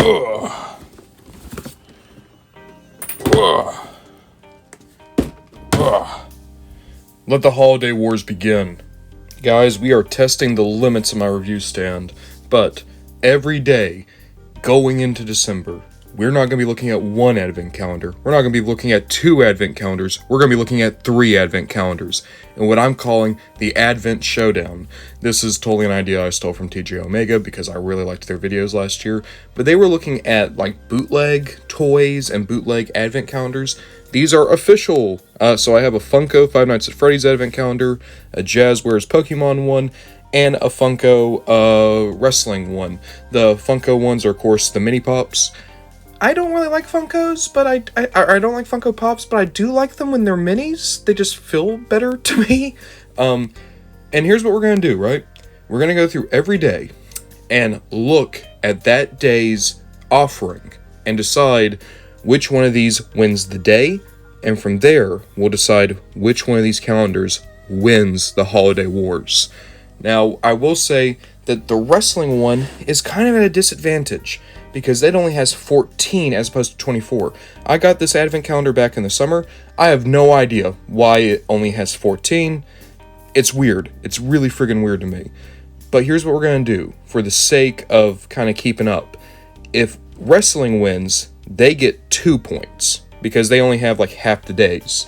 Ugh. Ugh. Ugh. Let the holiday wars begin. Guys, we are testing the limits of my review stand, but every day going into December, we're not going to be looking at one advent calendar. We're not going to be looking at 2 advent calendars. We're going to be looking at 3 advent calendars, and what I'm calling the Advent Showdown. This is totally an idea I stole from TJ Omega because I really liked their videos last year, but they were looking at like bootleg toys and bootleg advent calendars. These are official. So I have a Funko Five Nights at Freddy's advent calendar, a Jazzwares Pokemon one, and a Funko wrestling one. The Funko ones are, of course, the mini pops. I don't really like Funkos, but I don't like Funko Pops, but I do like them when they're minis. They just feel better to me. And here's what we're going to do, right? We're going to go through every day and look at that day's offering and decide which one of these wins the day, and from there, we'll decide which one of these calendars wins the holiday wars. Now, I will say that the wrestling one is kind of at a disadvantage, because it only has 14 as opposed to 24. I got this advent calendar back in the summer. I have no idea why it only has 14. It's weird. It's really friggin' weird to me. But here's what we're going to do, for the sake of kind of keeping up. If wrestling wins, they get 2 points, because they only have like half the days.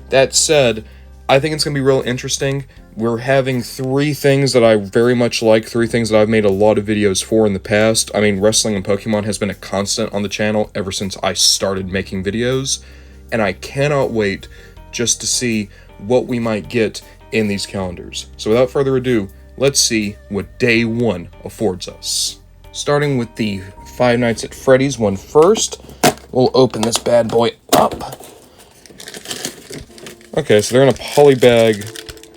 That said, I think it's going to be real interesting. We're having 3 things that I very much like, 3 things that I've made a lot of videos for in the past. I mean, wrestling and Pokemon has been a constant on the channel ever since I started making videos, and I cannot wait just to see what we might get in these calendars. So without further ado, let's see what day 1 affords us. Starting with the Five Nights at Freddy's one first, we'll open this bad boy up. Okay, so they're in a poly bag.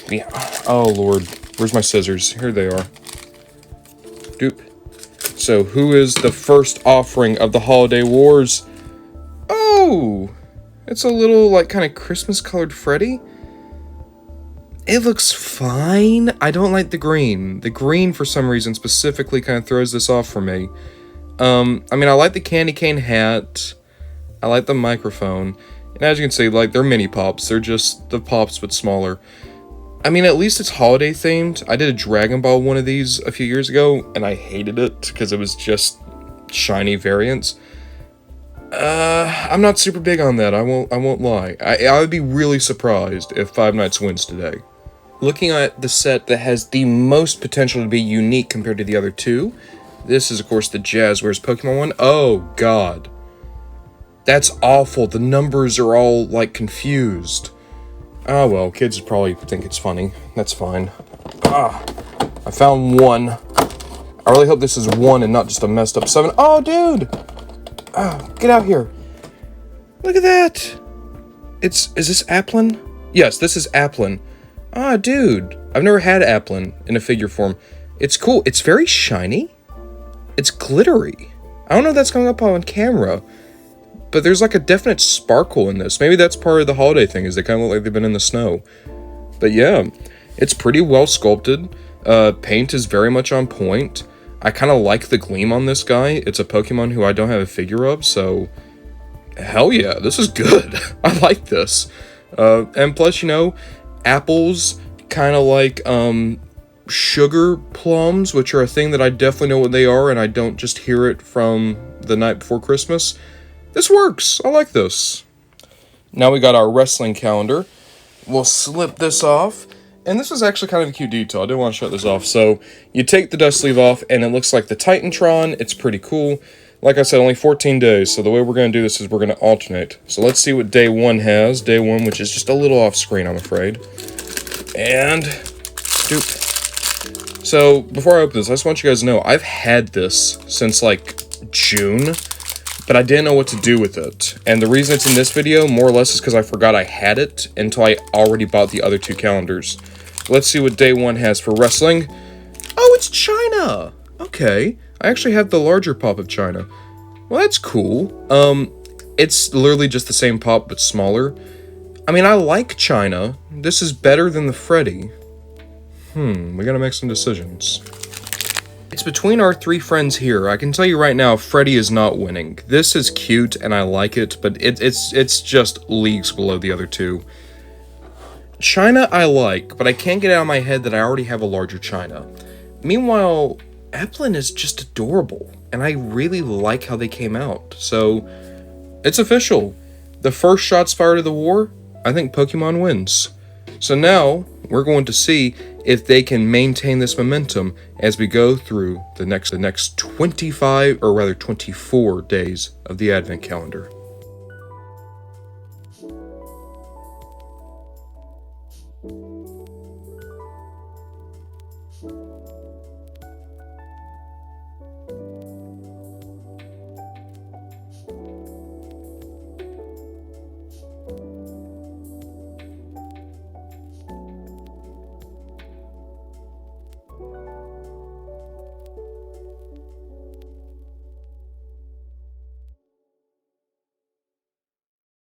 Yeah. Oh, Lord. Where's my scissors? Here they are. Doop. So, who is the first offering of the Holiday Wars? Oh! It's a little, like, kind of Christmas-colored Freddy. It looks fine. I don't like the green. The green, for some reason, specifically kind of throws this off for me. I mean, I like the candy cane hat. I like the microphone. And as you can see, like, they're mini pops. They're just the pops, but smaller. I mean, at least it's holiday themed. I did a Dragon Ball one of these a few years ago, and I hated it because it was just shiny variants. I'm not super big on that. I won't lie. I would be really surprised if Five Nights wins today. Looking at the set that has the most potential to be unique compared to the other 2, this is, of course, the Jazzwares Pokemon one. Oh, God. That's awful. The numbers are all, like, confused. Ah, well, kids probably think it's funny. That's fine. I found 1. I really hope this is 1 and not just a messed up 7. Oh, dude! Get out here. Look at that! Is this Applin? Yes, this is Applin. Ah, dude. I've never had Applin in a figure form. It's cool. It's very shiny. It's glittery. I don't know if that's coming up on camera, but there's like a definite sparkle in this. Maybe that's part of the holiday thing, is they kind of look like they've been in the snow. But yeah, it's pretty well sculpted. Paint is very much on point. I kind of like the gleam on this guy. It's a Pokemon who I don't have a figure of, so hell yeah, this is good. I like this. And plus, you know, apples kind of like sugar plums, which are a thing that I definitely know what they are, and I don't just hear it from the night before Christmas. This works. I like this. Now we got our wrestling calendar. We'll slip this off. And this is actually kind of a cute detail. I didn't want to shut this off. So you take the dust sleeve off and it looks like the Titantron. It's pretty cool. Like I said, only 14 days. So the way we're going to do this is we're going to alternate. So let's see what day 1 has. Day 1, which is just a little off screen, I'm afraid. And doop. So before I open this, I just want you guys to know I've had this since like June, but I didn't know what to do with it. And the reason it's in this video, more or less, is because I forgot I had it until I already bought the other 2 calendars. Let's see what day 1 has for wrestling. Oh, it's China! Okay. I actually have the larger pop of China. Well, that's cool. It's literally just the same pop, but smaller. I mean, I like China. This is better than the Freddy. We gotta make some decisions. It's between our three friends here. I can tell you right now, Freddy is not winning. This is cute and I like it, but it's just leagues below the other two. China I like, but I can't get out of my head that I already have a larger China. Meanwhile, Eplin is just adorable, and I really like how they came out. So, it's official. The first shots fired of the war, I think Pokemon wins. So now, we're going to see if they can maintain this momentum as we go through the next 25, or rather 24 days of the Advent calendar.